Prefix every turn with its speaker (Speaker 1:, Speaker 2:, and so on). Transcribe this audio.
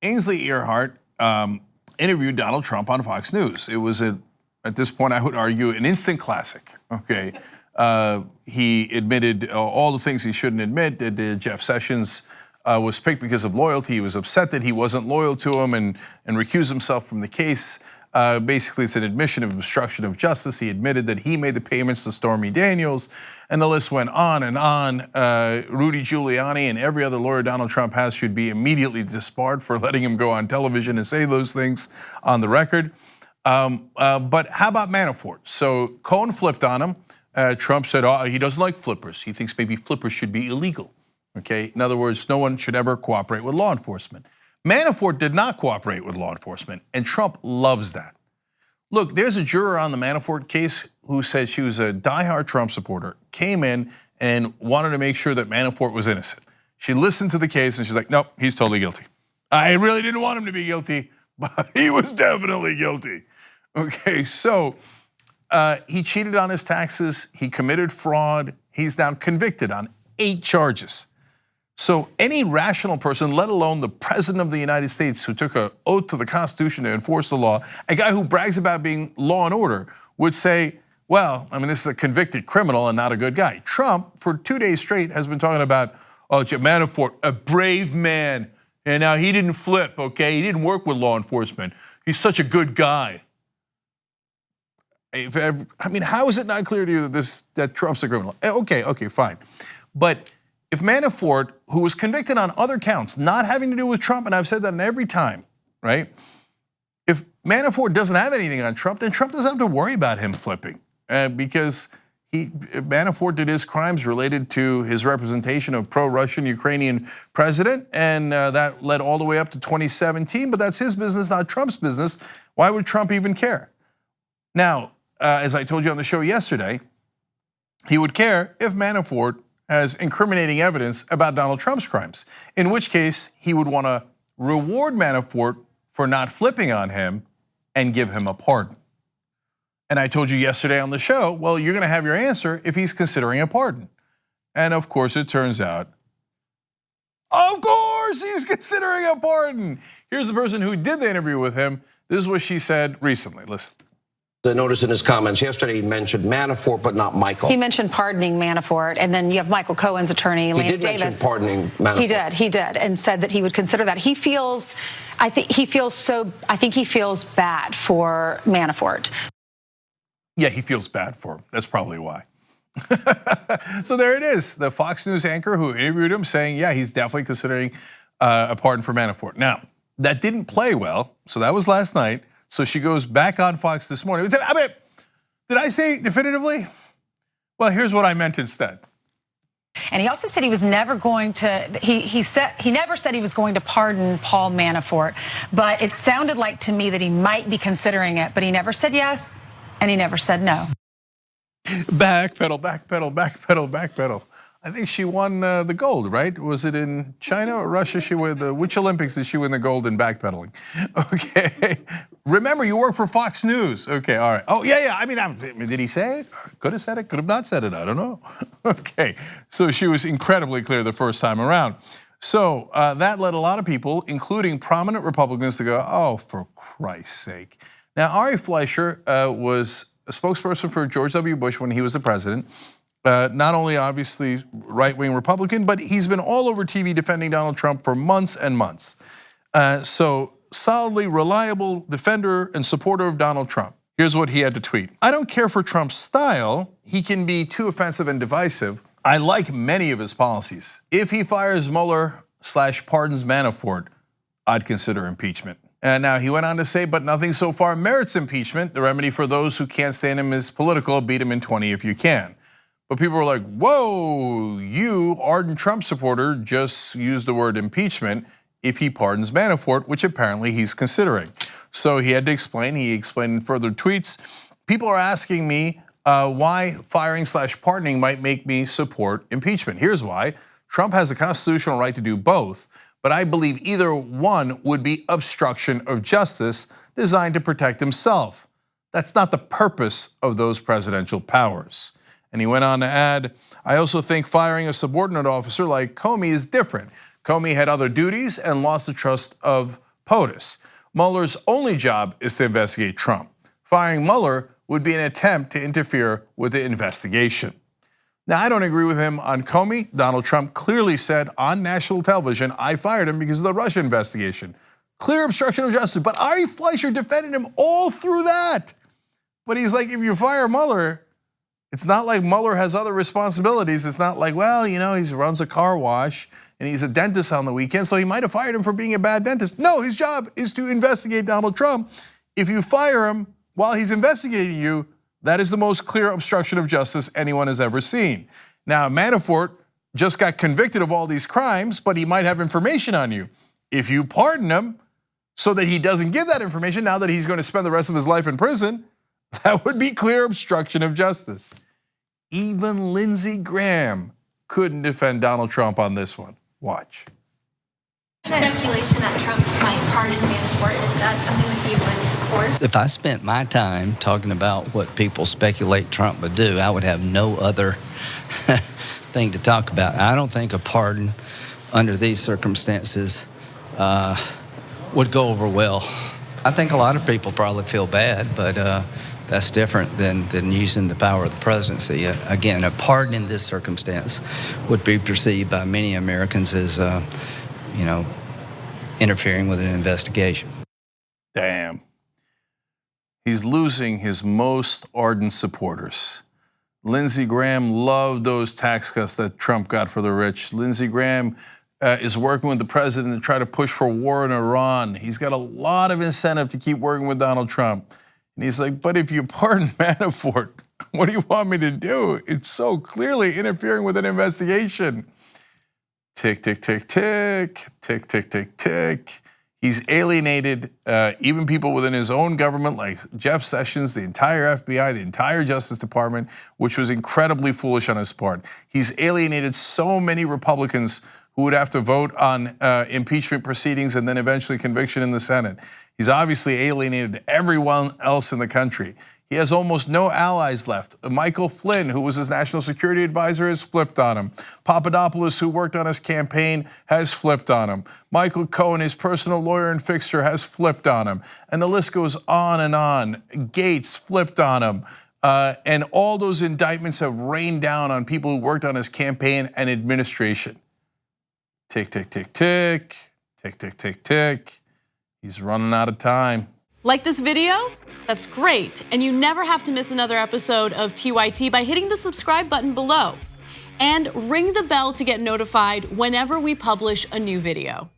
Speaker 1: Ainsley Earhardt interviewed Donald Trump on Fox News. It was, at this point, I would argue, an instant classic. Okay, he admitted all the things he shouldn't admit. That Jeff Sessions was picked because of loyalty. He was upset that he wasn't loyal to him and recused himself from the case. Basically, it's an admission of obstruction of justice. He admitted that he made the payments to Stormy Daniels, and the list went on and on. Rudy Giuliani and every other lawyer Donald Trump has should be immediately disbarred for letting him go on television and say those things on the record. But how about Manafort? So Cohen flipped on him. Trump said he doesn't like flippers. He thinks maybe flippers should be illegal. Okay, in other words, no one should ever cooperate with law enforcement. Manafort did not cooperate with law enforcement, and Trump loves that. Look, there's a juror on the Manafort case who said she was a diehard Trump supporter, came in and wanted to make sure that Manafort was innocent. She listened to the case and she's like, nope, he's totally guilty. I really didn't want him to be guilty, but he was definitely guilty. Okay, so he cheated on his taxes, he committed fraud, he's now convicted on 8 charges. So any rational person, let alone the president of the United States who took an oath to the Constitution to enforce the law, a guy who brags about being law and order, would say, well, I mean, this is a convicted criminal and not a good guy. Trump, for 2 days straight, has been talking about, Manafort, a brave man, and now he didn't flip, okay? He didn't work with law enforcement. He's such a good guy. I mean, how is it not clear to you that Trump's a criminal? Okay, fine. But if Manafort, who was convicted on other counts, not having to do with Trump, and I've said that in every time, right? If Manafort doesn't have anything on Trump, then Trump doesn't have to worry about him flipping, because Manafort did his crimes related to his representation of pro-Russian Ukrainian president, and that led all the way up to 2017. But that's his business, not Trump's business. Why would Trump even care? Now, as I told you on the show yesterday, he would care if Manafort has incriminating evidence about Donald Trump's crimes, in which case he would want to reward Manafort for not flipping on him and give him a pardon. And I told you yesterday on the show, well, you're going to have your answer if he's considering a pardon. And of course, it turns out, of course, he's considering a pardon. Here's the person who did the interview with him. This is what she said recently. Listen.
Speaker 2: The notice in his comments yesterday, he mentioned Manafort, but not Michael.
Speaker 3: He mentioned pardoning Manafort, and then you have Michael Cohen's attorney, Landon Davis.
Speaker 2: He did mention pardoning Manafort.
Speaker 3: He did, and said that he would consider that. I think he feels bad for Manafort.
Speaker 1: Yeah, he feels bad for him. That's probably why. So there it is, the Fox News anchor who interviewed him saying, yeah, he's definitely considering a pardon for Manafort. Now, that didn't play well, so that was last night. So she goes back on Fox this morning. I mean, did I say definitively? Well, here's what I meant instead.
Speaker 4: And he also said he was never going to, he never said he was going to pardon Paul Manafort, but it sounded like to me that he might be considering it, but he never said yes, and he never said no.
Speaker 1: Backpedal, backpedal, backpedal, backpedal. I think she won the gold, right? Was it in China or Russia? She won which Olympics did she win the gold in backpedaling? Okay, remember you work for Fox News. Okay, all right. Oh yeah. I mean, did he say it? Could have said it. Could have not said it. I don't know. Okay, so she was incredibly clear the first time around. So that led a lot of people, including prominent Republicans, to go, oh, for Christ's sake. Now, Ari Fleischer was a spokesperson for George W. Bush when he was the president. Not only obviously right-wing Republican, but he's been all over TV defending Donald Trump for months and months. So solidly reliable defender and supporter of Donald Trump. Here's what he had to tweet. I don't care for Trump's style. He can be too offensive and divisive. I like many of his policies. If he fires Mueller/pardons Manafort, I'd consider impeachment. And now he went on to say, but nothing so far merits impeachment. The remedy for those who can't stand him is political. Beat him in 20 if you can. But people were like, whoa, you, ardent Trump supporter, just used the word impeachment if he pardons Manafort, which apparently he's considering. So he had to explain, he explained in further tweets. People are asking me why firing/pardoning might make me support impeachment. Here's why. Trump has a constitutional right to do both, but I believe either one would be obstruction of justice designed to protect himself. That's not the purpose of those presidential powers. And he went on to add, I also think firing a subordinate officer like Comey is different. Comey had other duties and lost the trust of POTUS. Mueller's only job is to investigate Trump. Firing Mueller would be an attempt to interfere with the investigation. Now, I don't agree with him on Comey. Donald Trump clearly said on national television, I fired him because of the Russia investigation. Clear obstruction of justice, but Ari Fleischer defended him all through that. But he's like, if you fire Mueller, it's not like Mueller has other responsibilities. It's not like, well, he runs a car wash and he's a dentist on the weekend, so he might have fired him for being a bad dentist. No, his job is to investigate Donald Trump. If you fire him while he's investigating you, that is the most clear obstruction of justice anyone has ever seen. Now, Manafort just got convicted of all these crimes, but he might have information on you. If you pardon him so that he doesn't give that information now that he's going to spend the rest of his life in prison, that would be clear obstruction of justice. Even Lindsey Graham couldn't defend Donald Trump on this one. Watch.
Speaker 5: Speculation that Trump might pardon Manafort, is that something that you would support?
Speaker 6: If I spent my time talking about what people speculate Trump would do, I would have no other thing to talk about. I don't think a pardon under these circumstances would go over well. I think a lot of people probably feel bad, but that's different than using the power of the presidency. Again, a pardon in this circumstance would be perceived by many Americans as, interfering with an investigation.
Speaker 1: Damn. He's losing his most ardent supporters. Lindsey Graham loved those tax cuts that Trump got for the rich. Lindsey Graham is working with the president to try to push for war in Iran. He's got a lot of incentive to keep working with Donald Trump. And he's like, but if you pardon Manafort, what do you want me to do? It's so clearly interfering with an investigation. Tick, tick, tick, tick, tick, tick, tick, tick. He's alienated even people within his own government, like Jeff Sessions, the entire FBI, the entire Justice Department, which was incredibly foolish on his part. He's alienated so many Republicans who would have to vote on impeachment proceedings and then eventually conviction in the Senate. He's obviously alienated everyone else in the country. He has almost no allies left. Michael Flynn, who was his national security advisor, has flipped on him. Papadopoulos, who worked on his campaign, has flipped on him. Michael Cohen, his personal lawyer and fixture, has flipped on him. And the list goes on and on. Gates flipped on him. And all those indictments have rained down on people who worked on his campaign and administration. Tick, tick, tick, tick, tick, tick, tick, tick. He's running out of time.
Speaker 7: Like this video? That's great. And you never have to miss another episode of TYT by hitting the subscribe button below. And ring the bell to get notified whenever we publish a new video.